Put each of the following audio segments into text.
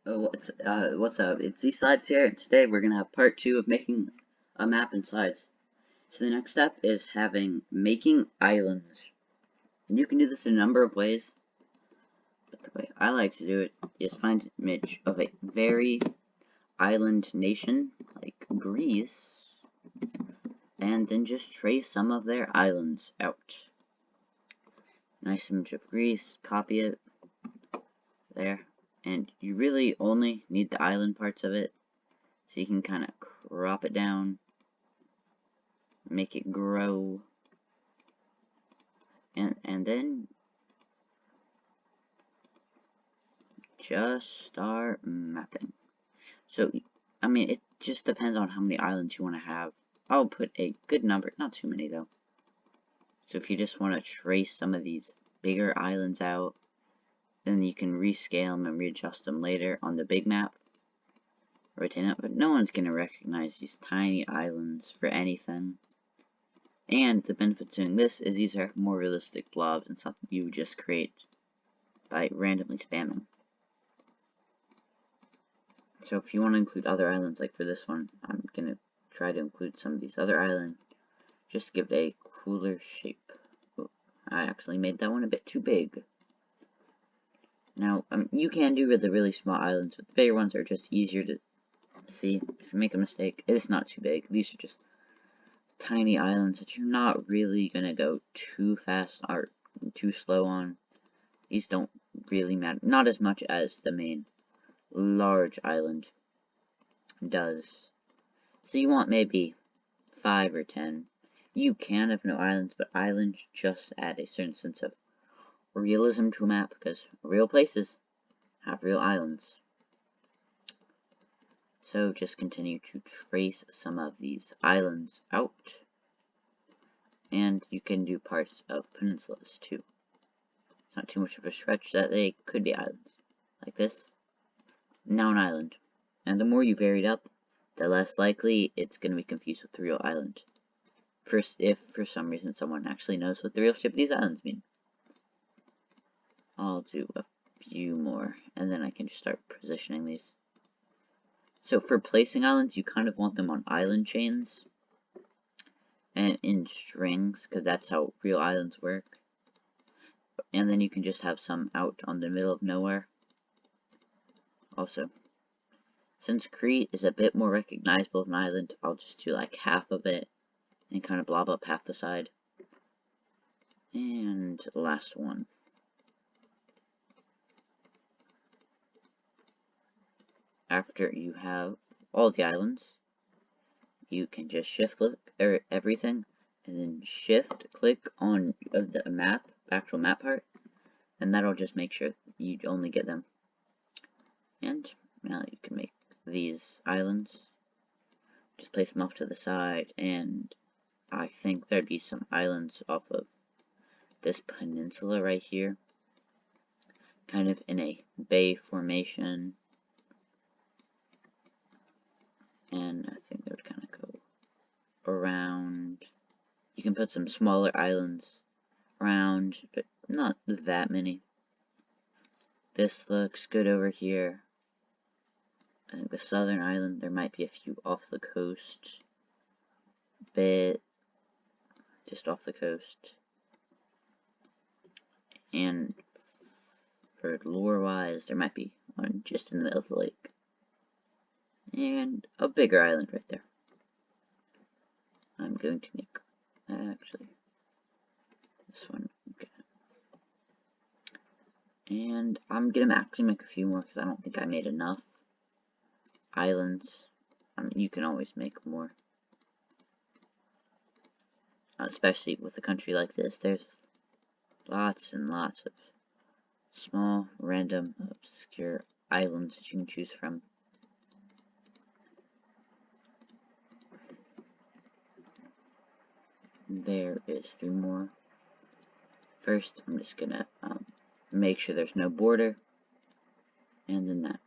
Oh, what's up? It's these slides here, and today we're gonna have part 2 of making a map and slides. So the next step is making islands. And you can do this in a number of ways, but the way I like to do it is find an image of a very island nation, like Greece, and then just trace some of their islands out. Nice image of Greece, copy it, there. And you really only need the island parts of it, so you can kind of crop it down, make it grow, and then just start mapping. So, I mean, it just depends on how many islands you want to have. I'll put a good number, not too many though. So if you just want to trace some of these bigger islands out, then you can rescale them and readjust them later on the big map. Rotate it, but no one's going to recognize these tiny islands for anything. And the benefit to doing this is these are more realistic blobs and something you would just create by randomly spamming. So if you want to include other islands, like for this one, I'm going to try to include some of these other islands. Just give it a cooler shape. Oh, I actually made that one a bit too big. Now, you can do the really small islands, but the bigger ones are just easier to see. If you make a mistake, it's not too big. These are just tiny islands that you're not really going to go too fast or too slow on. These don't really matter. Not as much as the main large island does. So you want maybe 5 or 10. You can have no islands, but islands just add a certain sense of realism to a map, because real places have real islands. So just continue to trace some of these islands out. And you can do parts of peninsulas too. It's not too much of a stretch that they could be islands. Like this. Now an island. And the more you vary it up, the less likely it's going to be confused with the real island. First, if for some reason someone actually knows what the real shape of these islands mean. I'll do a few more, and then I can just start positioning these. So for placing islands, you kind of want them on island chains, and in strings, because that's how real islands work. And then you can just have some out on the middle of nowhere. Also, since Crete is a bit more recognizable of an island, I'll just do like half of it, and kind of blob up half the side. And last one. After you have all the islands, you can just shift click everything, and then shift click on the map, actual map part, and that'll just make sure you only get them. And now you can make these islands. Just place them off to the side, and I think there'd be some islands off of this peninsula right here, kind of in a bay formation. And I think they would kind of go around. You can put some smaller islands around, but not that many. This looks good over here. I think the southern island, there might be a few off the coast. Bit just off the coast. And for lore-wise, there might be one just in the middle of the lake. And a bigger island right there. I'm going to make, actually, this one. Okay. And I'm going to actually make a few more because I don't think I made enough islands. I mean, you can always make more. Especially with a country like this, there's lots and lots of small, random, obscure islands that you can choose from. There is 3 more. First, I'm just gonna make sure there's no border, and then that.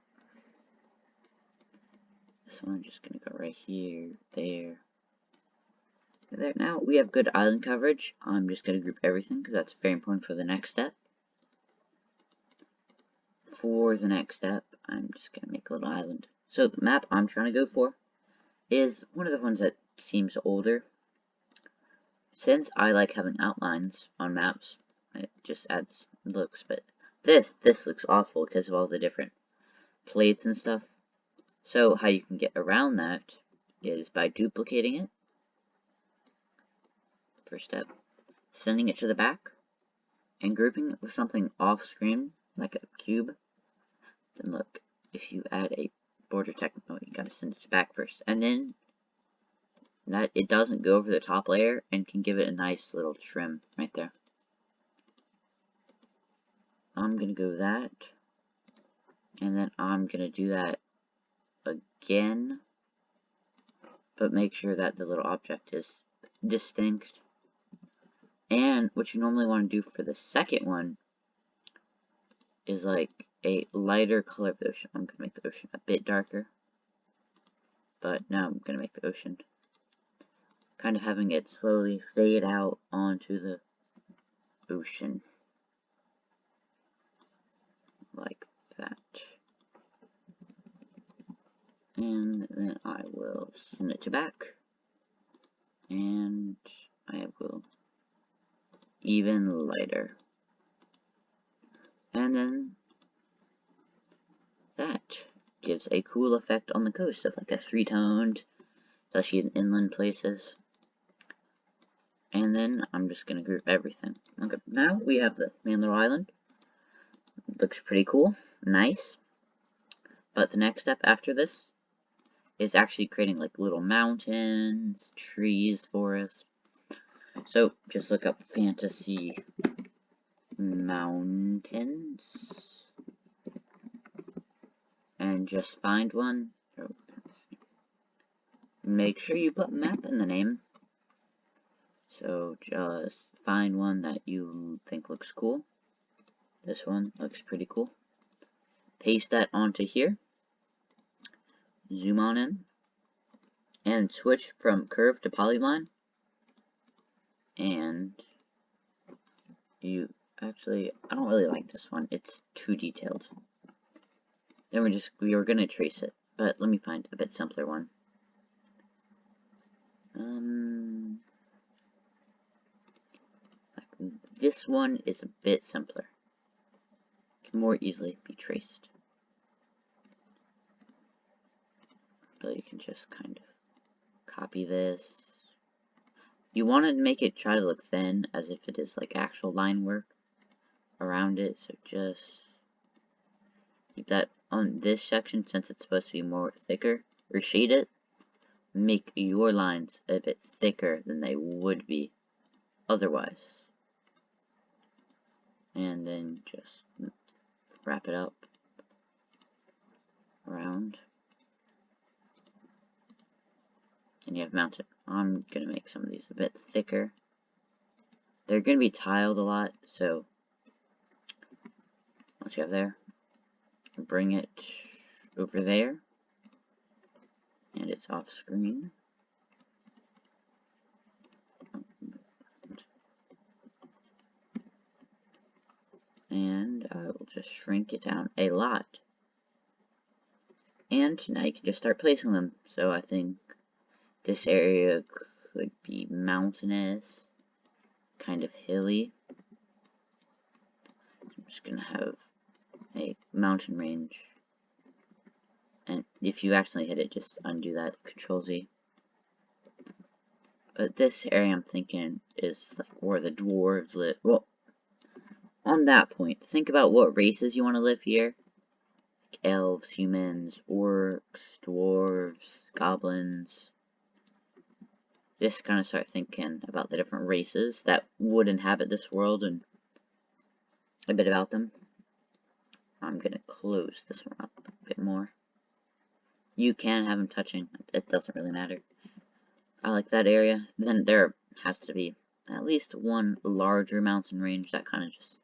This one, I'm just gonna go right here, there. There. Now we have good island coverage. I'm just gonna group everything because that's very important for the next step. for the next step, I'm just going to make a little island. So the map I'm trying to go for is one of the ones that seems older. Since I like having outlines on maps, it just adds looks, but this looks awful because of all the different plates and stuff. So how you can get around that is by duplicating it. First step, sending it to the back, and grouping it with something off screen, like a cube. Then look, if you add a border text, oh, you gotta send it to back first, and then that it doesn't go over the top layer and can give it a nice little trim right there. I'm gonna go that, and then I'm gonna do that again, but make sure that the little object is distinct. And what you normally want to do for the second one is like a lighter color of the ocean. I'm gonna make the ocean a bit darker, but now I'm gonna make the ocean kind of having it slowly fade out onto the ocean, like that. And then I will send it to back, and I will even lighter. And then that gives a cool effect on the coast of like a three-toned, especially in inland places. And then I'm just going to group everything. Okay, now we have the main little island. Looks pretty cool, nice. But the next step after this is actually creating like little mountains, trees, forests. So just look up fantasy mountains and just find one. Make sure you put map in the name. So just find one that you think looks cool. This one looks pretty cool. Paste that onto here. Zoom on in. And switch from curve to polyline. And you actually, I don't really like this one. It's too detailed. Then we were gonna trace it, but let me find a bit simpler one. This one is a bit simpler. Can more easily be traced. But you can just kind of copy this. You want to make it try to look thin, as if it is like actual line work around it, so just keep that on this section since it's supposed to be more thicker, or shade it. Make your lines a bit thicker than they would be otherwise. And then just wrap it up around. And you have mountain. I'm gonna make some of these a bit thicker. They're gonna be tiled a lot, so once you have there, bring it over there, and it's off screen. And I will just shrink it down a lot. And now you can just start placing them. So I think this area could be mountainous, kind of hilly. I'm just gonna have a mountain range. And if you accidentally hit it, just undo that, Control Z. But this area I'm thinking is like where the dwarves live. Well, on that point, think about what races you want to live here. Like elves, humans, orcs, dwarves, goblins. Just kind of start thinking about the different races that would inhabit this world and a bit about them. I'm going to close this one up a bit more. You can have them touching. It doesn't really matter. I like that area. Then there has to be at least one larger mountain range that kind of just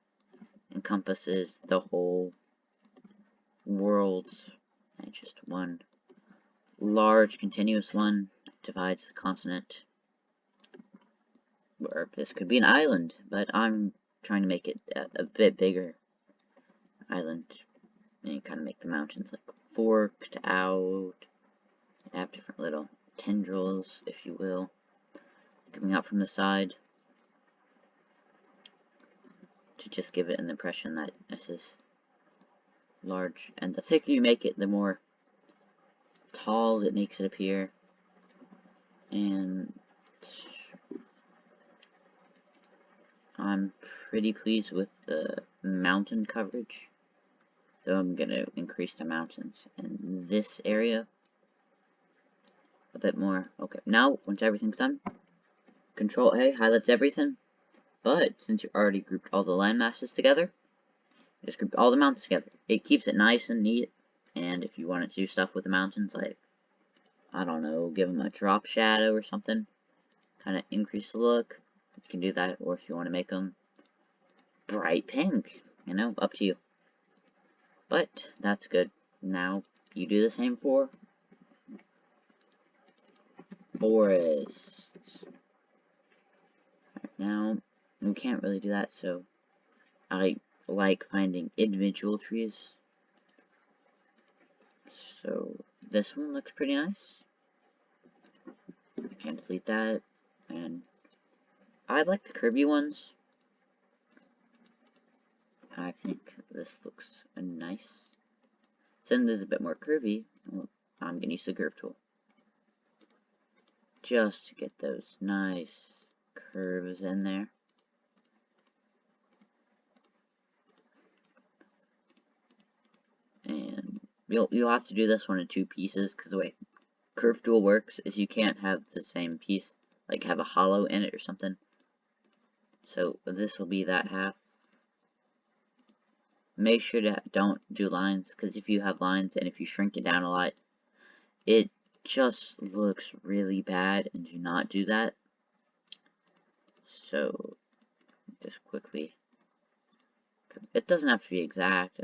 encompasses the whole world, and just one large continuous one that divides the continent. Or this could be an island, but I'm trying to make it a bit bigger island. And you kind of make the mountains like forked out. They have different little tendrils, if you will, coming out from the side to just give it an impression that this is large. And the thicker you make it, the more tall it makes it appear. And I'm pretty pleased with the mountain coverage, though I'm going to increase the mountains in this area a bit more. Okay, now, once everything's done, Control A highlights everything, but since you already grouped all the land masses together, just group all the mountains together. It keeps it nice and neat, and if you want to do stuff with the mountains, like, I don't know, give them a drop shadow or something, kind of increase the look, you can do that, or if you want to make them bright pink, you know, up to you. But that's good. Now you do the same for forest. Right, now we can't really do that, so I like finding individual trees. So this one looks pretty nice. I can't delete that, and I like the curvy ones. I think this looks nice. Since this is a bit more curvy, well, I'm going to use the curve tool. Just to get those nice curves in there. And you'll have to do this one in 2 pieces, because the way curve tool works is you can't have the same piece, like have a hollow in it or something. So this will be that half. Make sure to don't do lines, because if you have lines and if you shrink it down a lot, it just looks really bad, and do not do that. So just quickly, it doesn't have to be exact,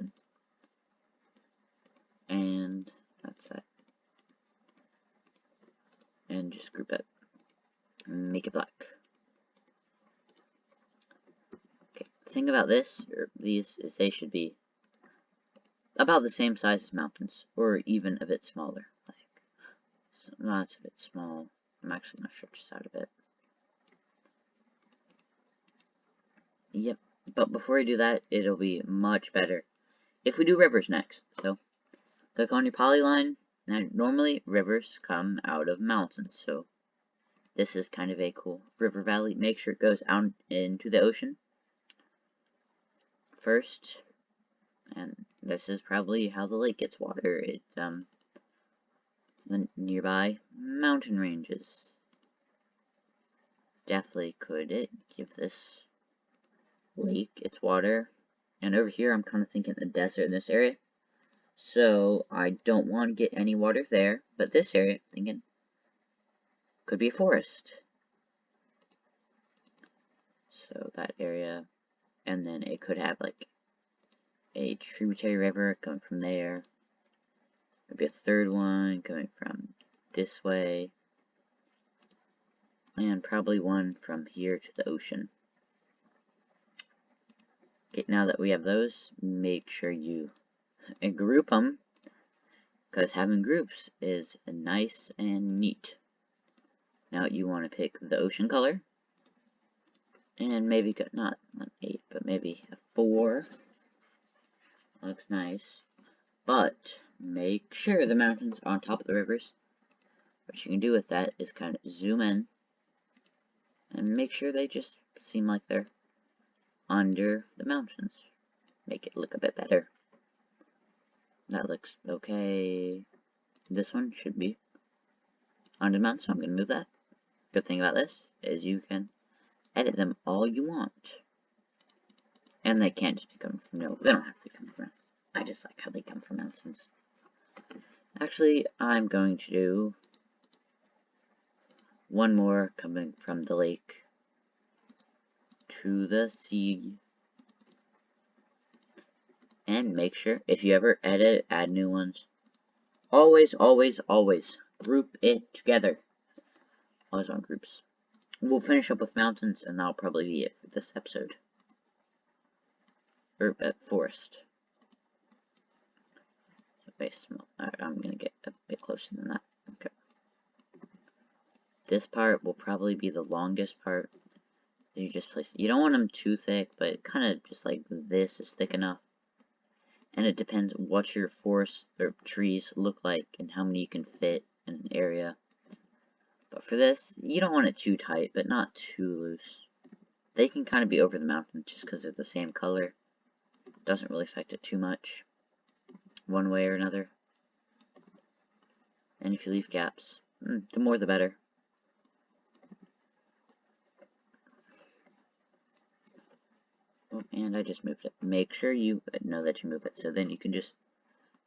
and that's that. And just group it, make it black. Okay, the thing about this, or these, is they should be about the same size as mountains, or even a bit smaller. Like, so that's a bit small. I'm actually going to stretch this out a bit. Yep, but before we do that, it'll be much better if we do rivers next. So, click on your polyline. Now, normally, rivers come out of mountains, so this is kind of a cool river valley. Make sure it goes out into the ocean first, and this is probably how the lake gets water. It's, the nearby mountain ranges. Definitely could it give this lake its water. And over here, I'm kind of thinking a desert in this area. So, I don't want to get any water there, but this area, I'm thinking, could be a forest. So, that area, and then it could have, like, a tributary river coming from there. Maybe a third one coming from this way. And probably one from here to the ocean. Okay, now that we have those, make sure you group them, because having groups is nice and neat. Now you want to pick the ocean color, and maybe not 8, but maybe a 4. Looks nice, but make sure the mountains are on top of the rivers. What you can do with that is kind of zoom in, and make sure they just seem like they're under the mountains. Make it look a bit better. That looks okay. This one should be under the mountain, so I'm going to move that. Good thing about this is you can edit them all you want. And they can't just come from they don't have to come from mountains. I just like how they come from mountains. Actually, I'm going to do one more coming from the lake to the sea. And make sure, if you ever edit, add new ones, always, always, always group it together. Always on groups. We'll finish up with mountains, and that'll probably be it for this episode. Or forest. Wait, small. Alright, I'm gonna get a bit closer than that. Okay. This part will probably be the longest part that you just place. You don't want them too thick, but kind of just like this is thick enough. And it depends what your forest or trees look like and how many you can fit in an area. But for this, you don't want it too tight, but not too loose. They can kind of be over the mountain just because they're the same color. Doesn't really affect it too much, one way or another. And if you leave gaps, the more the better. Oh, and I just moved it. Make sure you know that you move it, so then you can just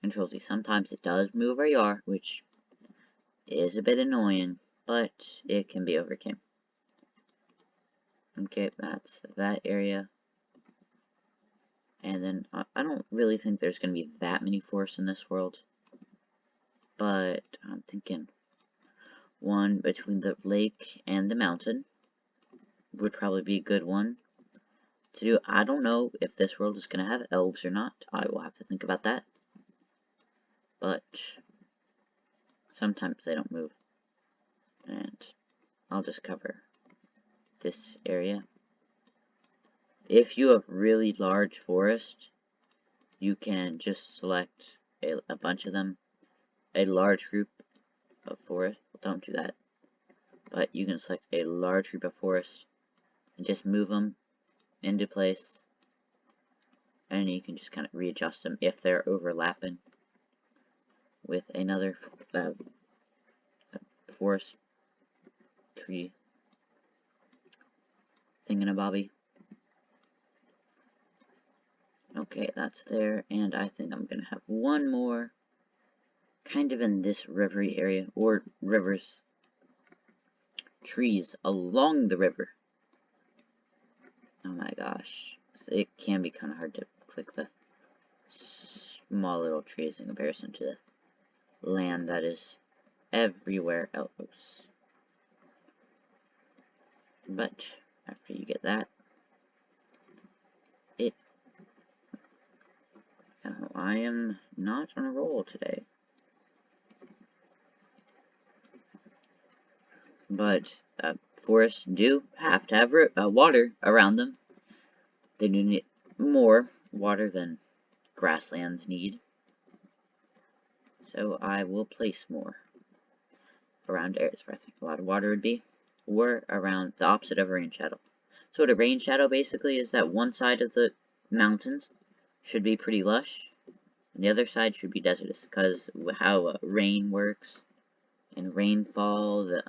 Control Z. Sometimes it does move where you are, which is a bit annoying, but it can be overcome. Okay, that's that area. And then, I don't really think there's going to be that many forests in this world. But, I'm thinking one between the lake and the mountain would probably be a good one to do. I don't know if this world is going to have elves or not. I will have to think about that. But, sometimes they don't move. And I'll just cover this area. If you have really large forest, you can just select a bunch of them, a large group of forest. Well, don't do that. But you can select a large group of forest and just move them into place. And you can just kind of readjust them if they're overlapping with another forest tree thingamabobby. Okay, that's there, and I think I'm gonna have one more kind of in this rivery area, or rivers, trees along the river. Oh my gosh, it can be kind of hard to click the small little trees in comparison to the land that is everywhere else. But after you get that, I am not on a roll today. But forests do have to have water around them. They do need more water than grasslands need. So I will place more around areas where I think a lot of water would be, or around the opposite of a rain shadow. So what a rain shadow basically is that one side of the mountains should be pretty lush, and the other side should be desertous, because how rain works, and rainfall, the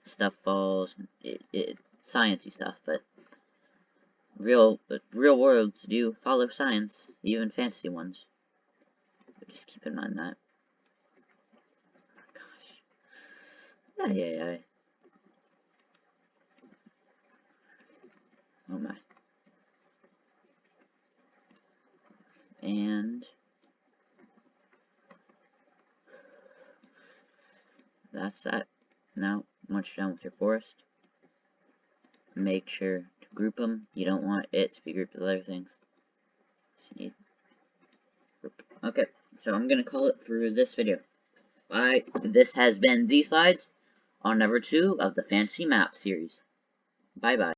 stuff falls, sciencey stuff, but real worlds do follow science, even fantasy ones. So just keep in mind that. Gosh. Yeah. Oh my. And that's that. Now, once you're done with your forest, make sure to group them. You don't want it to be grouped with other things. So you need group. Okay, so I'm gonna call it through this video. Bye. This has been Z Slides on number 2 of the Fantasy Map series. Bye bye.